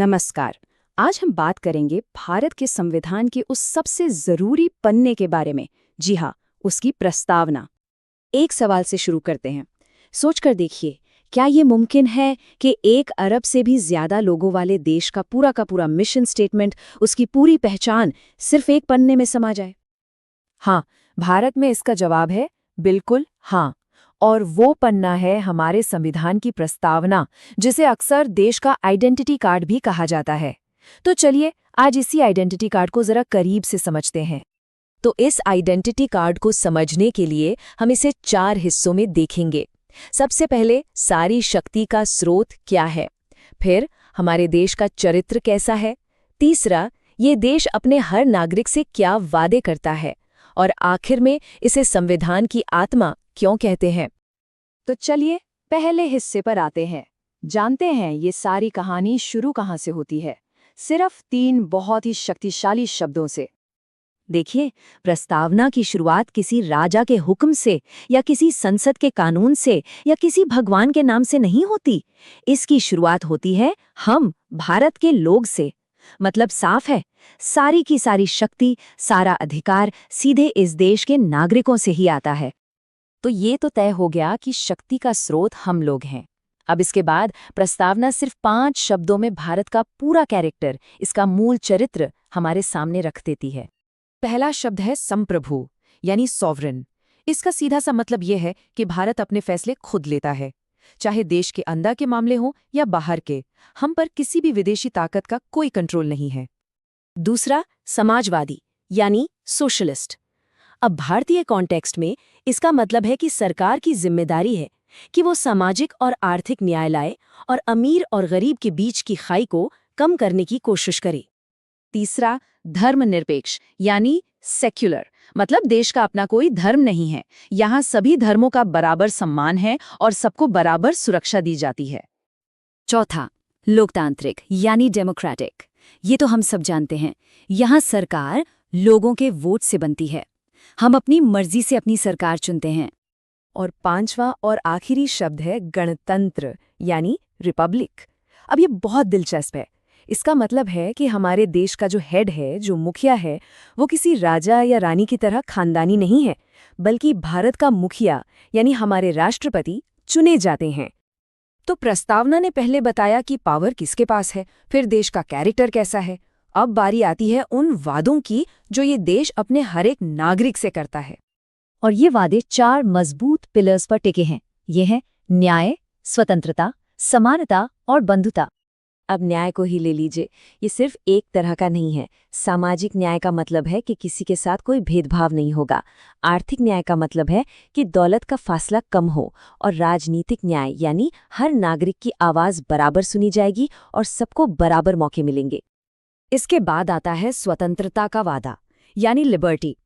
नमस्कार। आज हम बात करेंगे भारत के संविधान के उस सबसे जरूरी पन्ने के बारे में। जी हाँ, उसकी प्रस्तावना। एक सवाल से शुरू करते हैं। सोचकर देखिए, क्या ये मुमकिन है कि 1 अरब से भी ज्यादा लोगों वाले देश का पूरा मिशन स्टेटमेंट, उसकी पूरी पहचान सिर्फ एक पन्ने में समा जाए? हाँ, भारत में इसका जवाब है बिल्कुल हाँ। और वो पन्ना है हमारे संविधान की प्रस्तावना, जिसे अक्सर देश का आइडेंटिटी कार्ड भी कहा जाता है। तो चलिए आज इसी आइडेंटिटी कार्ड को जरा करीब से समझते हैं। तो इस आइडेंटिटी कार्ड को समझने के लिए हम इसे 4 हिस्सों में देखेंगे। सबसे पहले सारी शक्ति का स्रोत क्या है, फिर हमारे देश का चरित्र कैसा है, तीसरा ये देश अपने हर नागरिक से क्या वादे करता है, और आखिर में इसे संविधान की आत्मा क्यों कहते हैं। तो चलिए पहले हिस्से पर आते हैं। जानते हैं ये सारी कहानी शुरू कहाँ से होती है। सिर्फ 3 बहुत ही शक्तिशाली शब्दों से। देखिए, प्रस्तावना की शुरुआत किसी राजा के हुक्म से या किसी संसद के कानून से या किसी भगवान के नाम से नहीं होती। इसकी शुरुआत होती है हम भारत के लोग से। मतलब साफ है, सारी की सारी शक्ति, सारा अधिकार सीधे इस देश के नागरिकों से ही आता है। तो ये तो तय हो गया कि शक्ति का स्रोत हम लोग हैं। अब इसके बाद प्रस्तावना सिर्फ 5 शब्दों में भारत का पूरा कैरेक्टर, इसका मूल चरित्र हमारे सामने रख देती है। पहला शब्द है संप्रभु, यानी सॉवरेन। इसका सीधा सा मतलब यह है कि भारत अपने फैसले खुद लेता है, चाहे देश के अंदर के मामले हों या बाहर के। हम पर किसी भी विदेशी ताकत का कोई कंट्रोल नहीं है। दूसरा, समाजवादी, यानी सोशलिस्ट। अब भारतीय कॉन्टेक्स्ट में इसका मतलब है कि सरकार की जिम्मेदारी है कि वो सामाजिक और आर्थिक न्याय लाए और अमीर और गरीब के बीच की खाई को कम करने की कोशिश करे। तीसरा, धर्मनिरपेक्ष, यानी सेक्युलर। मतलब देश का अपना कोई धर्म नहीं है, यहाँ सभी धर्मों का बराबर सम्मान है और सबको बराबर सुरक्षा दी जाती है। चौथा, लोकतांत्रिक, यानी डेमोक्रेटिक। ये तो हम सब जानते हैं, यहाँ सरकार लोगों के वोट से बनती है। हम अपनी मर्जी से अपनी सरकार चुनते हैं। और 5वां और आखिरी शब्द है गणतंत्र, यानी रिपब्लिक। अब ये बहुत दिलचस्प है। इसका मतलब है कि हमारे देश का जो हेड है, जो मुखिया है, वो किसी राजा या रानी की तरह खानदानी नहीं है, बल्कि भारत का मुखिया यानी हमारे राष्ट्रपति चुने जाते हैं। तो प्रस्तावना ने पहले बताया कि पावर किसके पास है, फिर देश का कैरेक्टर कैसा है। अब बारी आती है उन वादों की जो ये देश अपने हर एक नागरिक से करता है। और ये वादे 4 मजबूत पिलर्स पर टिके हैं। ये हैं न्याय, स्वतंत्रता, समानता और बंधुता। अब न्याय को ही ले लीजिए, ये सिर्फ एक तरह का नहीं है। सामाजिक न्याय का मतलब है कि किसी के साथ कोई भेदभाव नहीं होगा। आर्थिक न्याय का मतलब है कि दौलत का फासला कम हो। और राजनीतिक न्याय यानी हर नागरिक की आवाज़ बराबर सुनी जाएगी और सबको बराबर मौके मिलेंगे। इसके बाद आता है स्वतंत्रता का वादा, यानी लिबर्टी।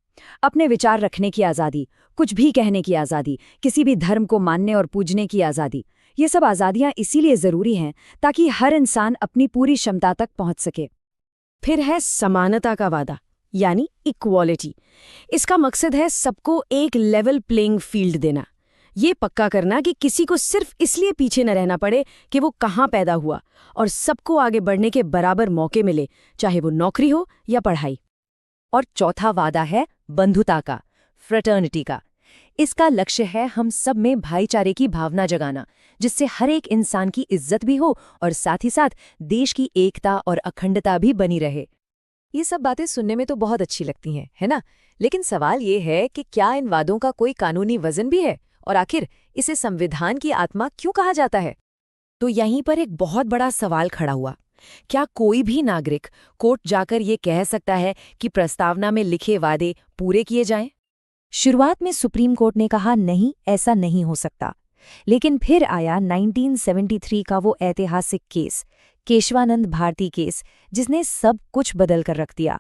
अपने विचार रखने की आज़ादी, कुछ भी कहने की आज़ादी, किसी भी धर्म को मानने और पूजने की आज़ादी। ये सब आज़ादियाँ इसीलिए ज़रूरी हैं ताकि हर इंसान अपनी पूरी क्षमता तक पहुँच सके। फिर है समानता का वादा, यानी इक्वालिटी। इसका मकसद है सबको एक लेवल प्लेइंग फील्ड देना। ये पक्का करना कि किसी को सिर्फ इसलिए पीछे न रहना पड़े कि वो कहाँ पैदा हुआ, और सबको आगे बढ़ने के बराबर मौके मिले, चाहे वो नौकरी हो या पढ़ाई। और चौथा वादा है बंधुता का, फ्रेटर्निटी का। इसका लक्ष्य है हम सब में भाईचारे की भावना जगाना, जिससे हर एक इंसान की इज्जत भी हो और साथ ही साथ देश की एकता और अखंडता भी बनी रहे। ये सब बातें सुनने में तो बहुत अच्छी लगती हैं, है ना? लेकिन सवाल ये है कि क्या इन वादों का कोई कानूनी वजन भी है, और आखिर इसे संविधान की आत्मा क्यों कहा जाता है? तो यहीं पर एक बहुत बड़ा सवाल खड़ा हुआ। क्या कोई भी नागरिक कोर्ट जाकर ये कह सकता है कि प्रस्तावना में लिखे वादे पूरे किए जाएं? शुरुआत में सुप्रीम कोर्ट ने कहा नहीं, ऐसा नहीं हो सकता। लेकिन फिर आया 1973 का वो ऐतिहासिक केस, केशवानंद भारती केस, जिसने सब कुछ बदल कर रख दिया।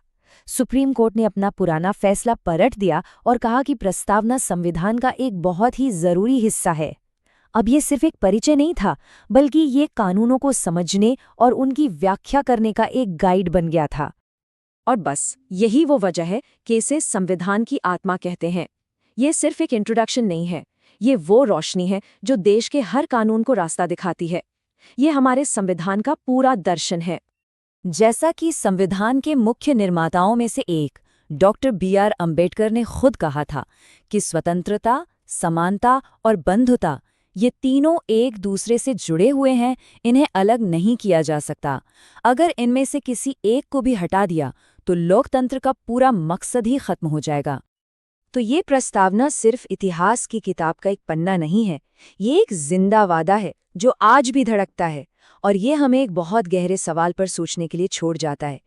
सुप्रीम कोर्ट ने अपना पुराना फैसला पलट दिया और कहा कि प्रस्तावना संविधान का एक बहुत ही जरूरी हिस्सा है। अब ये सिर्फ एक परिचय नहीं था, बल्कि ये कानूनों को समझने और उनकी व्याख्या करने का एक गाइड बन गया था। और बस यही वो वजह है कि इसे संविधान की आत्मा कहते हैं। ये सिर्फ एक इंट्रोडक्शन नहीं है, ये वो रोशनी है जो देश के हर कानून को रास्ता दिखाती है। ये हमारे संविधान का पूरा दर्शन है। जैसा कि संविधान के मुख्य निर्माताओं में से एक डॉक्टर B.R. अम्बेडकर ने खुद कहा था कि स्वतंत्रता, समानता और बंधुता ये तीनों एक दूसरे से जुड़े हुए हैं, इन्हें अलग नहीं किया जा सकता। अगर इनमें से किसी एक को भी हटा दिया तो लोकतंत्र का पूरा मकसद ही खत्म हो जाएगा। तो ये प्रस्तावना सिर्फ इतिहास की किताब का एक पन्ना नहीं है, ये एक जिंदा वादा है जो आज भी धड़कता है। और ये हमें एक बहुत गहरे सवाल पर सोचने के लिए छोड़ जाता है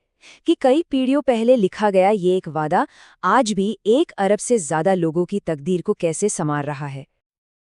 कि कई पीढ़ियों पहले लिखा गया ये एक वादा आज भी 1 अरब से ज्यादा लोगों की तकदीर को कैसे संवार रहा है।